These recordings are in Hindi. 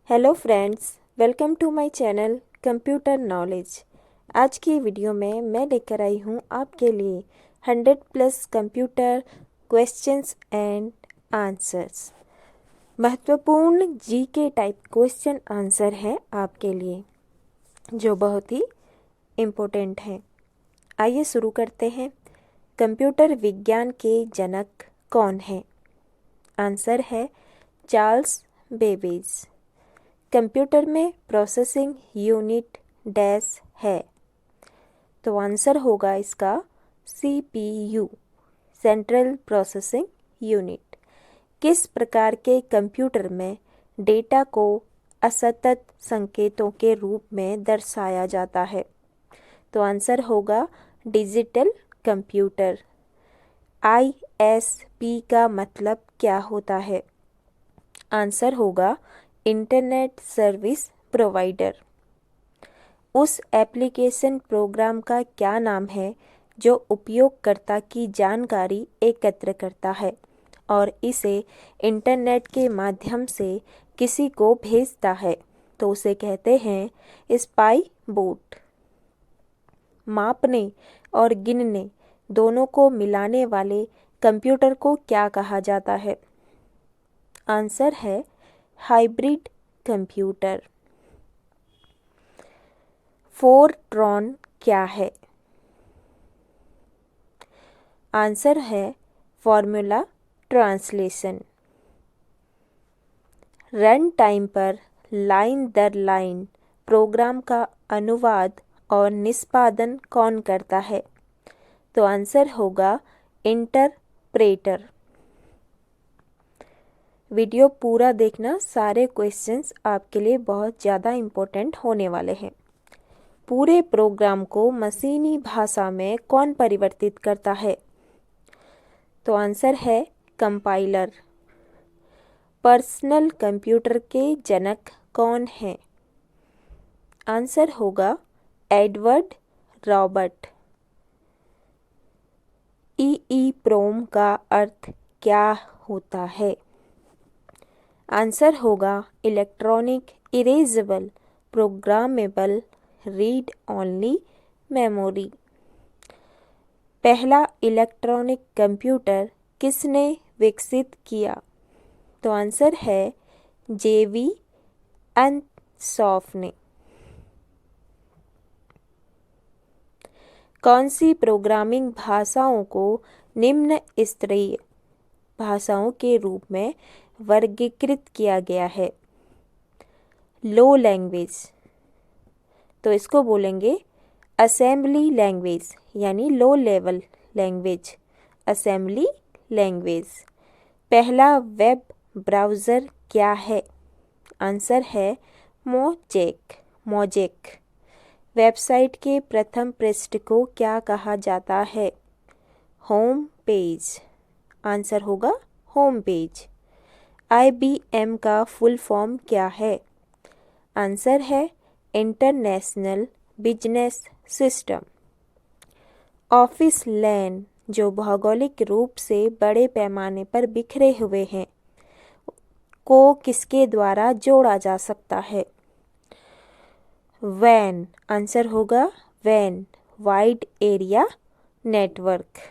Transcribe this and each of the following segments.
Hello friends, welcome to my channel computer knowledge. आज की वीडियो में मैं लेकर आई हूँ आपके लिए 100+ कंप्यूटर क्वेश्चंस एंड आंसर्स। महत्वपूर्ण जीके टाइप क्वेश्चन आंसर है आपके लिए जो बहुत ही इम्पोर्टेंट हैं। आइए शुरू करते हैं। कंप्यूटर विज्ञान के जनक कौन हैं? आंसर है चार्ल्स बेबेज। कंप्यूटर में प्रोसेसिंग यूनिट डैश है, तो आंसर होगा इसका CPU, सेंट्रल प्रोसेसिंग यूनिट। किस प्रकार के कंप्यूटर में डेटा को असतत संकेतों के रूप में दर्शाया जाता है? तो आंसर होगा डिजिटल कंप्यूटर। ISP का मतलब क्या होता है? आंसर होगा इंटरनेट सर्विस प्रोवाइडर। उस एप्लीकेशन प्रोग्राम का क्या नाम है जो उपयोगकर्ता की जानकारी एकत्र करता है और इसे इंटरनेट के माध्यम से किसी को भेजता है? तो उसे कहते हैं स्पाई बोट। मापने और गिनने दोनों को मिलाने वाले कंप्यूटर को क्या कहा जाता है? आंसर है हाइब्रिड कंप्यूटर। फोरट्रॉन क्या है? आंसर है फॉर्मूला ट्रांसलेशन। रन टाइम पर लाइन दर लाइन प्रोग्राम का अनुवाद और निष्पादन कौन करता है? तो आंसर होगा इंटरप्रेटर। वीडियो पूरा देखना, सारे क्वेश्चंस आपके लिए बहुत ज़्यादा इम्पोर्टेंट होने वाले हैं। पूरे प्रोग्राम को मशीनी भाषा में कौन परिवर्तित करता है? तो आंसर है कंपाइलर। पर्सनल कंप्यूटर के जनक कौन हैं? आंसर होगा एडवर्ड रॉबर्ट। EEPROM का अर्थ क्या होता है? आंसर होगा electronic erasable programmable read only memory. पहला इलेक्ट्रॉनिक कंप्यूटर किसने विकसित किया? तो आंसर है JV अनसॉफ ने। कौन सी प्रोग्रामिंग भाषाओं को निम्न स्तरीय भाषाओं के रूप में वर्गीकृत किया गया है? लो लैंग्वेज, तो इसको बोलेंगे असेंबली लैंग्वेज, यानी low level language, assembly language. पहला वेब ब्राउज़र क्या है? आंसर है मोजेक। वेबसाइट के प्रथम पृष्ठ को क्या कहा जाता है? Home page. आंसर होगा होम पेज। IBM का फुल फॉर्म क्या है? आंसर है इंटरनेशनल बिजनेस सिस्टम। ऑफिस लैन जो भौगोलिक रूप से बड़े पैमाने पर बिखरे हुए हैं को किसके द्वारा जोड़ा जा सकता है? वैन। आंसर होगा वैन, वाइड एरिया नेटवर्क।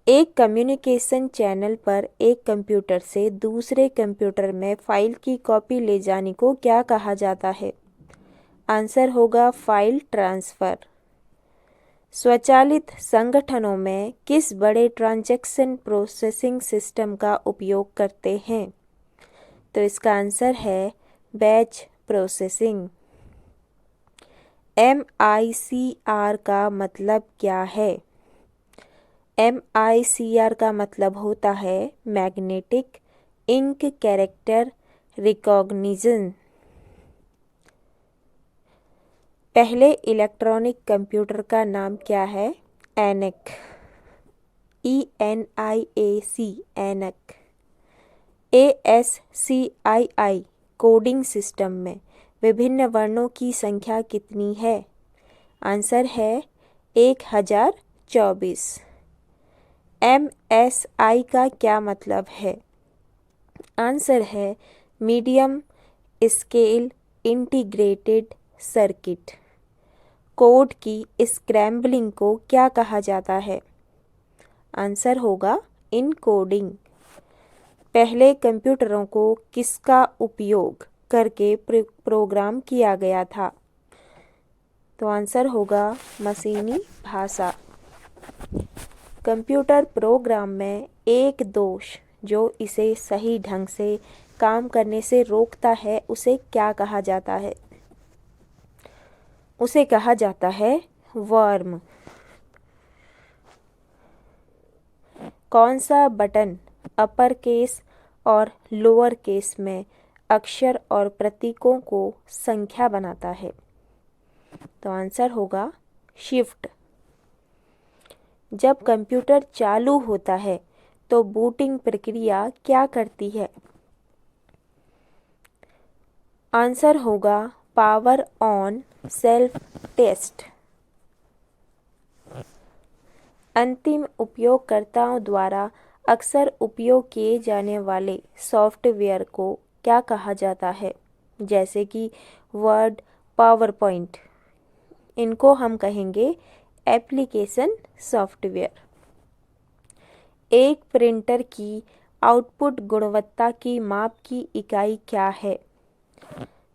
एक कम्युनिकेशन चैनल पर एक कंप्यूटर से दूसरे कंप्यूटर में फाइल की कॉपी ले जाने को क्या कहा जाता है? आंसर होगा फाइल ट्रांसफ़र। स्वचालित संगठनों में किस बड़े ट्रांजैक्शन प्रोसेसिंग सिस्टम का उपयोग करते हैं? तो इसका आंसर है बैच प्रोसेसिंग। MICR का मतलब क्या है? MICR का मतलब होता है मैग्नेटिक इंक कैरेक्टर रिकॉग्निशन। पहले इलेक्ट्रॉनिक कंप्यूटर का नाम क्या है? ENIAC, ENIAC। ASCII coding system में विभिन्न वर्णों की संख्या कितनी है? आंसर है 1024। MSI का क्या मतलब है? आंसर है medium scale integrated circuit. Code की स्क्रैम्बलिंग को क्या कहा जाता है? आंसर होगा इनकोडिंग। पहले कंप्यूटरों को किसका उपयोग करके प्रोग्राम किया गया था? तो आंसर होगा मशीनी भाषा। कंप्यूटर प्रोग्राम में एक दोष जो इसे सही ढंग से काम करने से रोकता है उसे क्या कहा जाता है? उसे कहा जाता है वर्म। कौन सा बटन अपर केस और लोअर केस में अक्षर और प्रतीकों को संख्या बनाता है? तो आंसर होगा शिफ्ट। जब कंप्यूटर चालू होता है तो बूटिंग प्रक्रिया क्या करती है? आंसर होगा पावर ऑन सेल्फ टेस्ट। अंतिम उपयोगकर्ताओं द्वारा अक्सर उपयोग किए जाने वाले सॉफ्टवेयर को क्या कहा जाता है? जैसे कि वर्ड, पावर पॉइंट, इनको हम कहेंगे एप्लीकेशन सॉफ्टवेयर। एक प्रिंटर की आउटपुट गुणवत्ता की माप की इकाई क्या है?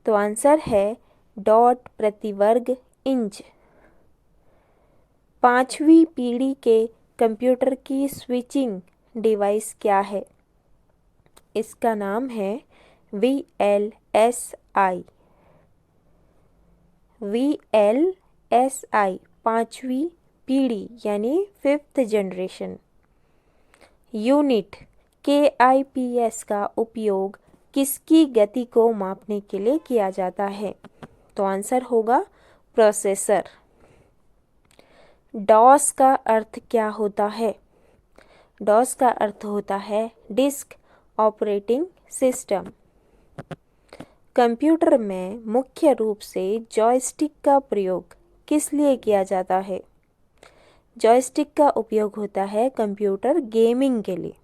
तो आंसर है डॉट प्रति वर्ग इंच। पांचवी पीढ़ी के कंप्यूटर की स्विचिंग डिवाइस क्या है? इसका नाम है VLSI। VLSI पांचवी पीढ़ी यानी 5th जनरेशन। यूनिट KIPS का उपयोग किसकी गति को मापने के लिए किया जाता है? तो आंसर होगा प्रोसेसर। डॉस का अर्थ क्या होता है? डॉस का अर्थ होता है डिस्क ऑपरेटिंग सिस्टम। कंप्यूटर में मुख्य रूप से जॉयस्टिक का प्रयोग किस लिए किया जाता है? जॉयस्टिक का उपयोग होता है कंप्यूटर गेमिंग के लिए।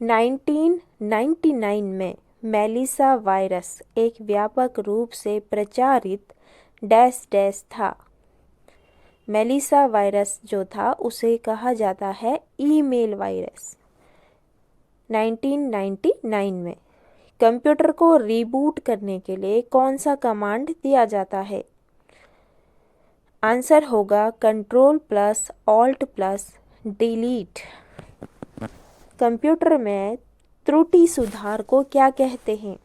1999 में मेलिसा वायरस एक व्यापक रूप से प्रचारित डैश डैश था। मेलिसा वायरस जो था उसे कहा जाता है ईमेल वायरस। 1999 में कंप्यूटर को रीबूट करने के लिए कौन सा कमांड दिया जाता है? आंसर होगा Ctrl+Alt+Delete। कंप्यूटर में त्रुटि सुधार को क्या कहते हैं?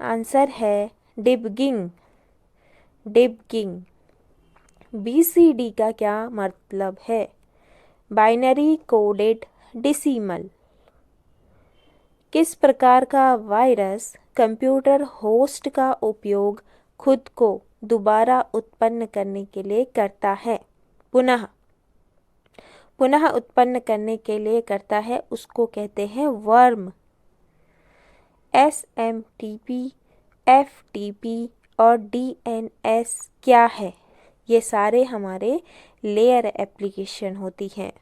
आंसर है डिबगिंग। डिबगिंग। BCD का क्या मतलब है? Binary coded decimal. किस प्रकार का वायरस कंप्यूटर होस्ट का उपयोग खुद को दोबारा उत्पन्न करने के लिए करता है? पुनः उत्पन्न करने के लिए करता है, उसको कहते हैं वर्म। SMTP, FTP और DNS क्या है? ये सारे हमारे लेयर एप्लीकेशन होती हैं।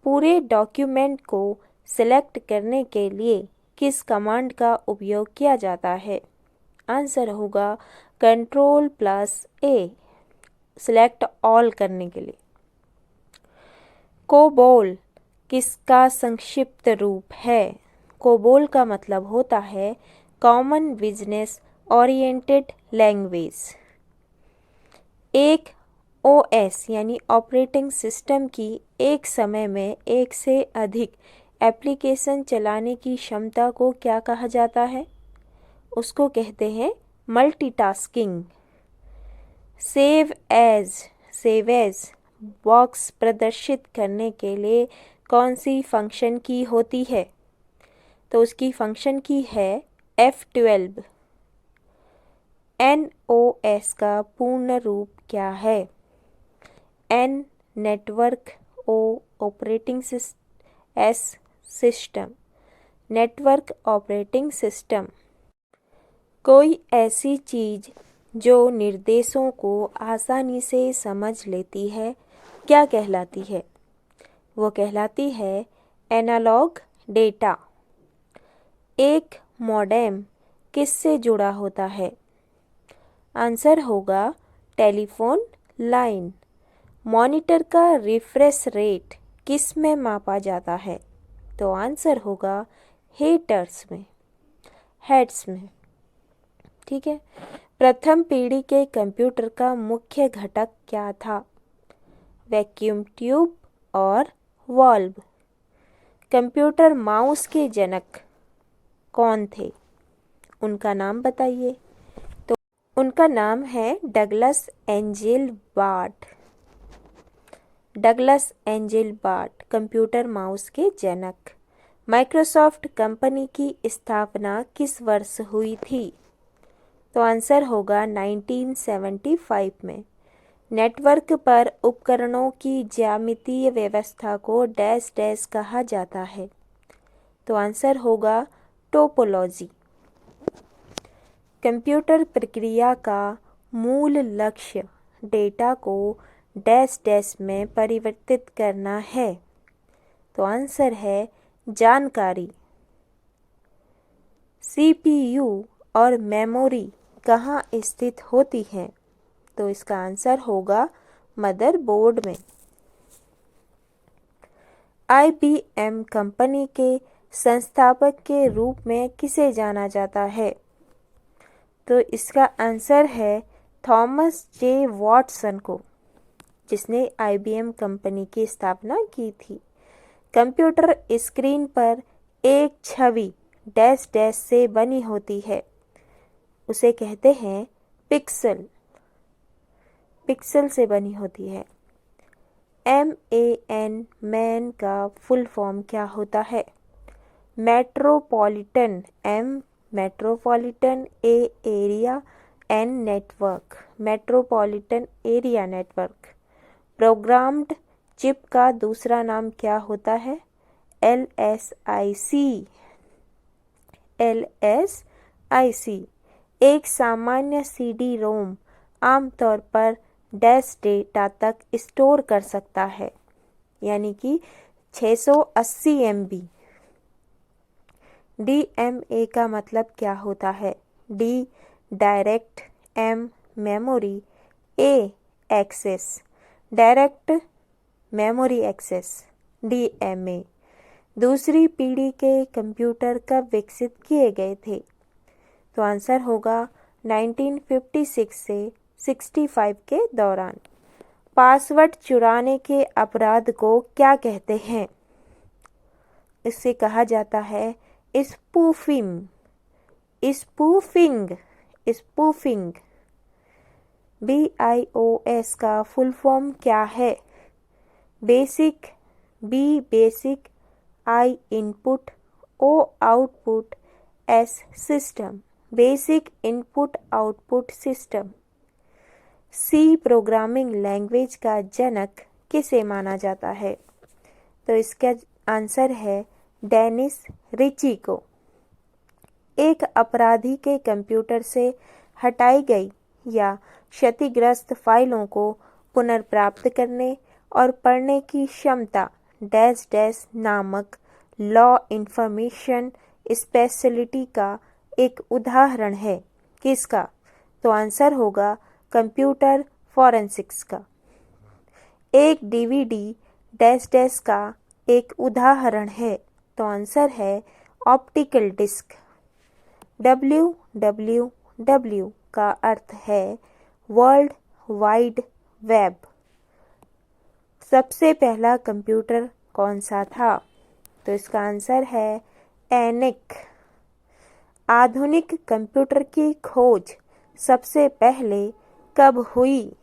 पूरे डॉक्यूमेंट को सिलेक्ट करने के लिए किस कमांड का उपयोग किया जाता है? आंसर होगा Ctrl+A सिलेक्ट ऑल करने के लिए। कोबोल किसका संक्षिप्त रूप है? कोबोल का मतलब होता है कॉमन बिजनेस ओरिएंटेड लैंग्वेज। एक OS यानी ऑपरेटिंग सिस्टम की एक समय में एक से अधिक एप्लीकेशन चलाने की क्षमता को क्या कहा जाता है? उसको कहते हैं मल्टीटास्किंग। सेव एज बॉक्स प्रदर्शित करने के लिए कौन सी फंक्शन की होती है? तो उसकी फंक्शन की है F12। NOS का पूर्ण रूप क्या है? N network, O operating system. Network operating system. कोई ऐसी चीज जो निर्देशों को आसानी से समझ लेती है क्या कहलाती है? वो कहलाती है एनालॉग डेटा। एक मॉडेम किससे जुड़ा होता है? आंसर होगा टेलीफोन लाइन। मॉनिटर का रिफ्रेश रेट किस में मापा जाता है? तो आंसर होगा हेर्ट्ज में। ठीक है। प्रथम पीढ़ी के कंप्यूटर का मुख्य घटक क्या था? वैक्यूम ट्यूब और वॉल्व। कंप्यूटर माउस के जनक कौन थे? उनका नाम बताइए। तो उनका नाम है Douglas angel BART. Douglas angel BART computer mouse के जनक। माइक्रोसॉफ्ट कंपनी की स्थापना किस वर्ष हुई थी? तो आंसर होगा 1975 में। नेटवर्क पर उपकरणों की ज्यामितीय व्यवस्था को डैश डैश कहा जाता है। तो आंसर होगा टोपोलॉजी। कंप्यूटर प्रक्रिया का मूल लक्ष्य डेटा को डैश डैश में परिवर्तित करना है। तो आंसर है जानकारी। सीपीयू और मेमोरी कहाँ स्थित होती हैं? तो इसका आंसर होगा मदरबोर्ड में। आईबीएम कंपनी के संस्थापक के रूप में किसे जाना जाता है? तो इसका आंसर है थॉमस जे वॉटसन को, जिसने आईबीएम कंपनी की स्थापना की थी। कंप्यूटर स्क्रीन पर एक छवि डैश डैश से बनी होती है, उसे कहते हैं पिक्सल। पिक्सल से बनी होती है। मैन का फुल फॉर्म क्या होता है? Metropolitan. Metropolitan. Area. Network. Metropolitan area network. Programmed chip का दूसरा नाम क्या होता है? LSIC। एक सामान्य CD रोम आमतौर पर डैश डेटा तक स्टोर कर सकता है, यानी कि 680 MB। DMA का मतलब क्या होता है? D direct, M memory, A access. Direct memory access DMA। दूसरी पीढ़ी के कंप्यूटर कब विकसित किए गए थे? तो आंसर होगा 1956 से 65 के दौरान। पासवर्ड चुराने के अपराध को क्या कहते हैं? इससे कहा जाता है स्पूफिंग। स्पूफिंग। BIOS का फुल फॉर्म क्या है? Basic. Basic. I input. O output. S system. Basic input output system. C programming language का जनक किसे माना जाता है? तो इसका आंसर है डेनिस रिची को। एक अपराधी के कंप्यूटर से हटाई गई या क्षतिग्रस्त फाइलों को पुनर्प्राप्त करने और पढ़ने की क्षमता डैश डैश नामक लॉ इन्फॉर्मेशन स्पेशलिटी का एक उदाहरण है। किसका? तो आंसर होगा कंप्यूटर फॉरेंसिक्स का। एक DVD डैश डैश का एक उदाहरण है। तो आंसर है ऑप्टिकल डिस्क। WWW का अर्थ है वर्ल्ड वाइड वेब। सबसे पहला कंप्यूटर कौन सा था? तो इसका आंसर है ENIAC। आधुनिक कंप्यूटर की खोज सबसे पहले कब हुई?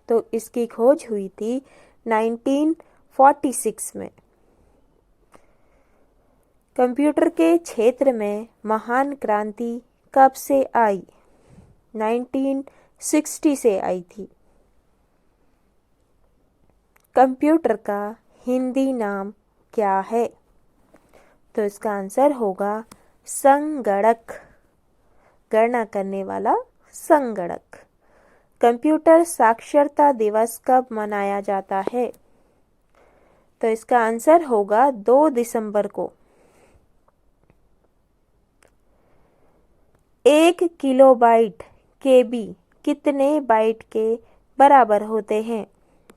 तो इसकी खोज हुई थी 1946 में। कंप्यूटर के क्षेत्र में महान क्रांति कब से आई? 1960 से आई थी। कंप्यूटर का हिंदी नाम क्या है? तो इसका आंसर होगा संगणक। गणना करने वाला संगणक। कंप्यूटर साक्षरता दिवस कब मनाया जाता है? तो इसका आंसर होगा 2 दिसंबर को। किलोबाइट केबी कितने बाइट के बराबर होते हैं?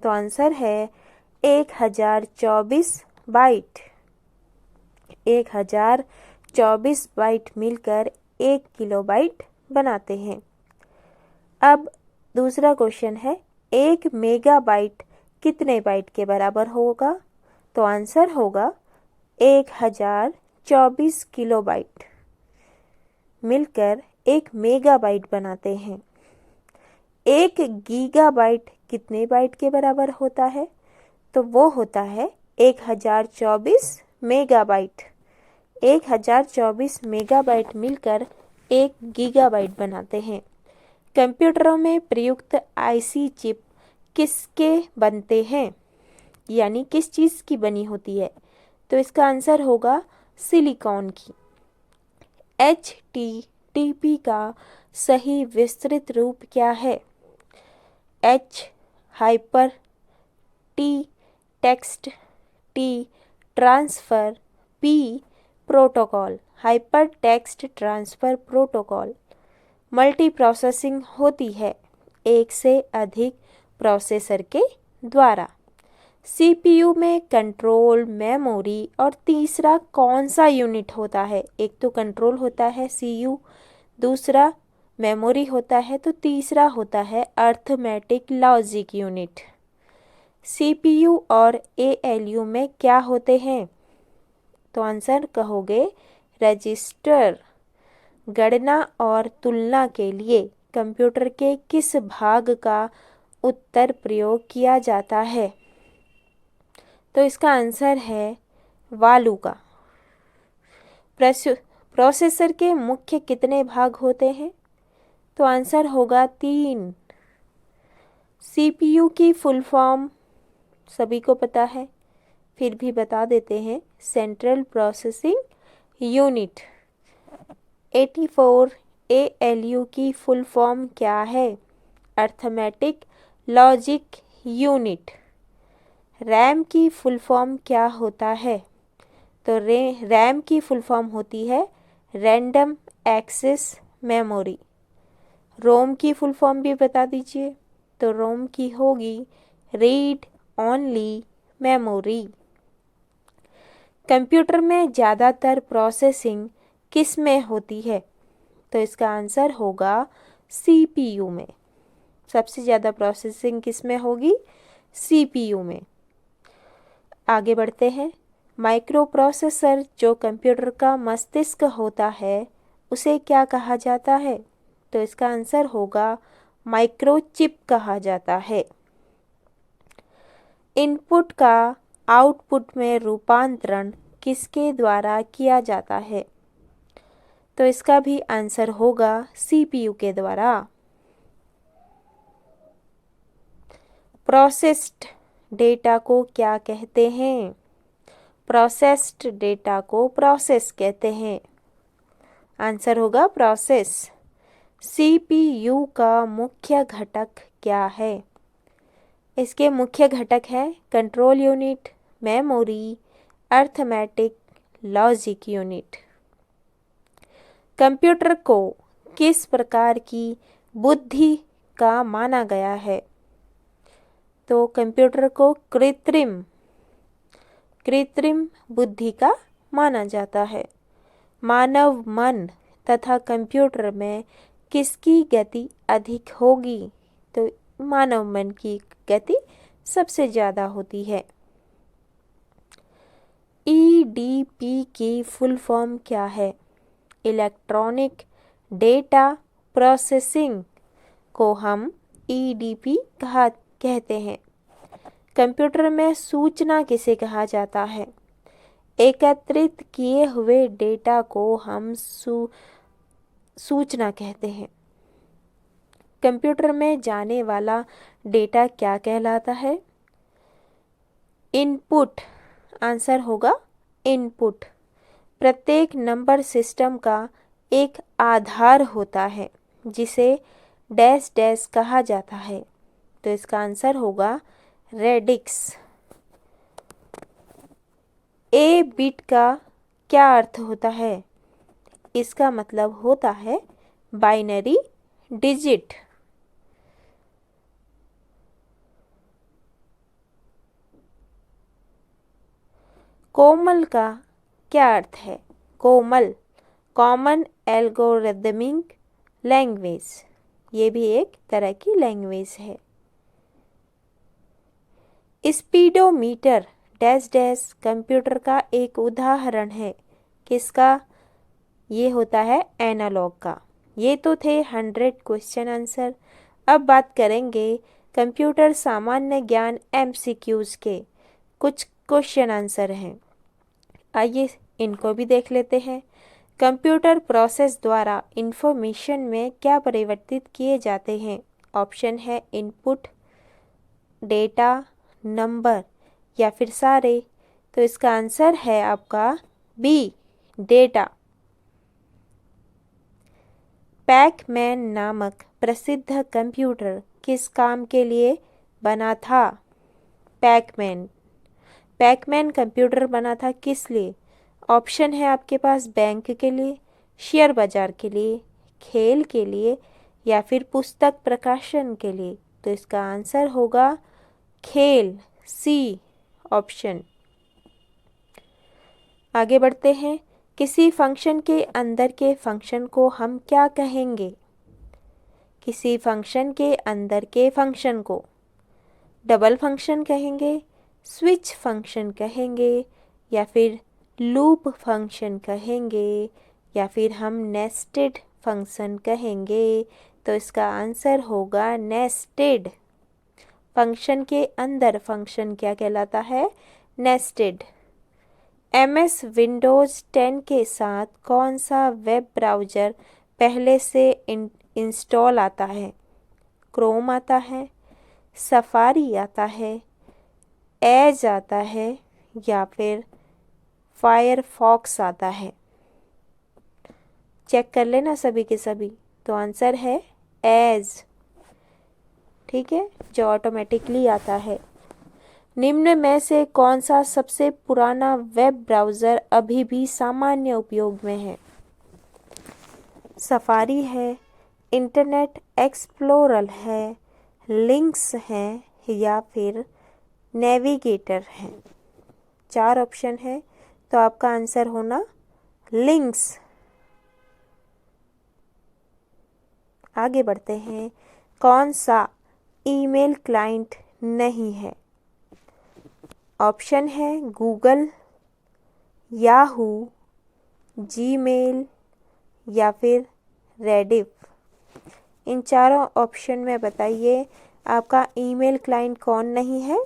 तो आंसर है 1024 बाइट। 1024 बाइट मिलकर 1 किलोबाइट बनाते हैं। अब दूसरा क्वेश्चन है, 1 मेगाबाइट कितने बाइट के बराबर होगा? तो आंसर होगा 1024 किलोबाइट मिलकर 1 मेगाबाइट बनाते हैं। 1 गीगाबाइट कितने बाइट के बराबर होता है? तो वो होता है 1024 मेगाबाइट। 1024 मेगाबाइट मिलकर 1 गीगाबाइट बनाते हैं। कंप्यूटरों में प्रयुक्त आईसी चिप किसके बनते हैं, यानी किस चीज़ की बनी होती है? तो इसका आंसर होगा सिलिकॉन की। HTTP का सही विस्तृत रूप क्या है? H hyper, T text, T transfer, P protocol. Hyper text transfer protocol multi processing होती है एक से अधिक प्रोसेसर के द्वारा। CPU में कंट्रोल, मेमोरी और तीसरा कौन सा यूनिट होता है? एक तो कंट्रोल होता है CU, दूसरा मेमोरी होता है, तो तीसरा होता है अर्थमेटिक लॉजिक यूनिट। CPU और ALU में क्या होते हैं? तो आंसर कहोगे रजिस्टर। गणना और तुलना के लिए कंप्यूटर के किस भाग का उत्तर प्रयोग किया जाता है? तो इसका आंसर है वालू का। प्रोसेसर के मुख्य कितने भाग होते हैं? तो आंसर होगा 3। CPU की फुल फॉर्म सभी को पता है, फिर भी बता देते हैं, सेंट्रल प्रोसेसिंग यूनिट। 84 ALU की फुल फॉर्म क्या है? Arithmetic logic unit. रैम की फुल फॉर्म क्या होता है? तो रैम की फुल फॉर्म होती है रैंडम एक्सेस मेमोरी। रोम की फुल फॉर्म भी बता दीजिए। तो रोम की होगी रीड ओनली मेमोरी। कंप्यूटर में ज़्यादातर प्रोसेसिंग किस में होती है? तो इसका आंसर होगा CPU में। सबसे ज़्यादा प्रोसेसिंग किस में होगी? CPU में। आगे बढ़ते हैं। माइक्रो प्रोसेसर जो कंप्यूटर का मस्तिष्क होता है उसे क्या कहा जाता है? तो इसका आंसर होगा माइक्रोचिप कहा जाता है। इनपुट का आउटपुट में रूपांतरण किसके द्वारा किया जाता है? तो इसका भी आंसर होगा CPU के द्वारा। प्रोसेस्ड डेटा को क्या कहते हैं? प्रोसेस्ड डेटा को प्रोसेस कहते हैं। आंसर होगा प्रोसेस। CPU का मुख्य घटक क्या है? इसके मुख्य घटक हैं control unit, memory, arithmetic logic unit. Computer को किस प्रकार की बुद्धि का माना गया है? तो कंप्यूटर को कृत्रिम बुद्धि का माना जाता है। मानव मन तथा कंप्यूटर में किसकी गति अधिक होगी? तो मानव मन की गति सबसे ज़्यादा होती है। EDP की फुल फॉर्म क्या है? इलेक्ट्रॉनिक डेटा प्रोसेसिंग को हम EDP कहते हैं। कंप्यूटर में सूचना किसे कहा जाता है? एकत्रित किए हुए डेटा को हम सूचना कहते हैं। कंप्यूटर में जाने वाला डेटा क्या कहलाता है? इनपुट। आंसर होगा इनपुट। प्रत्येक नंबर सिस्टम का एक आधार होता है जिसे डैश डैश कहा जाता है। तो इसका आंसर होगा रेडिक्स। ए बिट का क्या अर्थ होता है? इसका मतलब होता है बाइनरी डिजिट। कोमल का क्या अर्थ है? कोमल, कॉमन एल्गोरिदमिक लैंग्वेज, ये भी एक तरह की लैंग्वेज है। स्पीडोमीटर डैश डैश कंप्यूटर का एक उदाहरण है। किसका? ये होता है एनालॉग का। ये तो थे 100 क्वेश्चन आंसर। अब बात करेंगे कंप्यूटर सामान्य ज्ञान MCQs के। कुछ क्वेश्चन आंसर हैं, आइए इनको भी देख लेते हैं। कंप्यूटर प्रोसेस द्वारा इंफॉर्मेशन में क्या परिवर्तित किए जाते हैं? ऑप्शन है इनपुट, डेटा, नंबर या फिर सारे। तो इसका आंसर है आपका बी, डेटा। पैक-मैन नामक प्रसिद्ध कंप्यूटर किस काम के लिए बना था? पैक-मैन, पैक-मैन कंप्यूटर बना था किस लिए? ऑप्शन है आपके पास बैंक के लिए, शेयर बाजार के लिए, खेल के लिए या फिर पुस्तक प्रकाशन के लिए। तो इसका आंसर होगा खेल, सी ऑप्शन। आगे बढ़ते हैं। किसी फंक्शन के अंदर के फंक्शन को हम क्या कहेंगे? किसी फंक्शन के अंदर के फंक्शन को डबल फंक्शन कहेंगे, स्विच फंक्शन कहेंगे या फिर लूप फंक्शन कहेंगे या फिर हम नेस्टेड फंक्शन कहेंगे। तो इसका आंसर होगा नेस्टेड। फंक्शन के अंदर फंक्शन क्या कहलाता है? नेस्टेड। MS विंडोज़ 10 के साथ कौन सा वेब ब्राउज़र पहले से इंस्टॉल आता है? क्रोम आता है, सफारी आता है, एज आता है या फिर फायरफॉक्स आता है। चेक कर लेना सभी के सभी। तो आंसर है एज, ठीक है, जो ऑटोमेटिकली आता है। निम्न में से कौन सा सबसे पुराना वेब ब्राउज़र अभी भी सामान्य उपयोग में है? सफारी है, इंटरनेट एक्सप्लोरर है, लिंक्स है या फिर नेविगेटर है। 4 ऑप्शन है, तो आपका आंसर होना लिंक्स। आगे बढ़ते हैं। कौन सा ईमेल क्लाइंट नहीं है? ऑप्शन है गूगल, याहू, जीमेल या फिर रेडिफ। इन चारों ऑप्शन में बताइए आपका ईमेल क्लाइंट कौन नहीं है?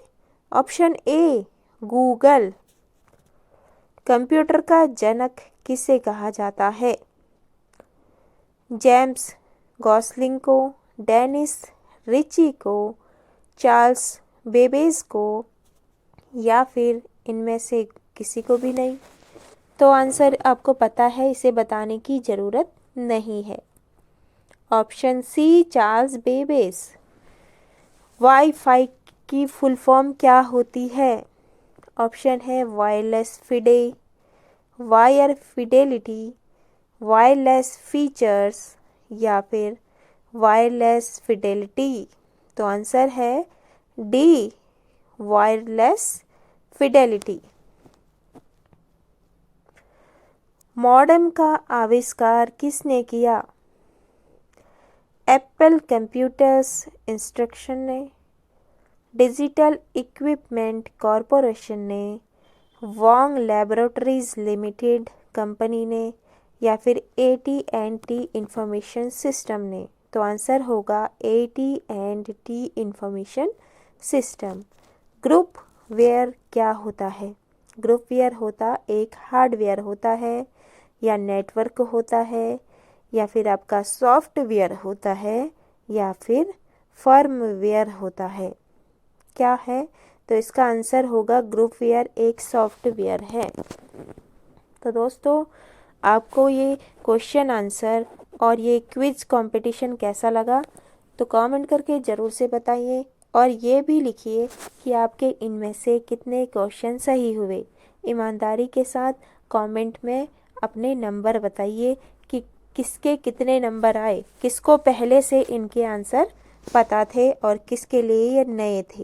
Option A Google. कंप्यूटर का जनक किसे कहा जाता है? जेम्स गॉसलिंग को, डेनिस रिची को, चार्ल्स बेबेज को या फिर इनमें से किसी को भी नहीं। तो आंसर आपको पता है, इसे बताने की ज़रूरत नहीं है। Option C Charles Babbage. WiFi की फुल फॉर्म क्या होती है? ऑप्शन है वायरलेस फिडे, वायर फिडेलिटी, वायरलेस फीचर्स या फिर वायरलेस फिडेलिटी। तो आंसर है डी, वायरलेस फिडेलिटी। मॉडेम का आविष्कार किसने किया? एप्पल कंप्यूटर्स इंस्ट्रक्शन ने, डिजिटल इक्विपमेंट कॉरपोरेशन ने, वॉन्ग लैबोरेटरीज लिमिटेड कंपनी ने या फिर AT&T इंफॉर्मेशन सिस्टम ने। तो आंसर होगा AT&T information system. Group where क्या होता है? ग्रुप वेयर होता एक हार्डवेयर होता है या नेटवर्क होता है या फिर आपका सॉफ्टवेयर होता है या फिर फर्मवेयर होता है। क्या है? तो इसका आंसर होगा ग्रुप वेयर एक सॉफ्टवेयर है। तो दोस्तों, आपको ये क्वेश्चन आंसर और ये क्विज कंपटीशन कैसा लगा? तो कमेंट करके ज़रूर से बताइए और ये भी लिखिए कि आपके इनमें से कितने क्वेश्चन सही हुए। ईमानदारी के साथ कमेंट में अपने नंबर बताइए कि किसके कितने नंबर आए, किसको पहले से इनके आंसर पता थे और किसके लिए ये नए थे।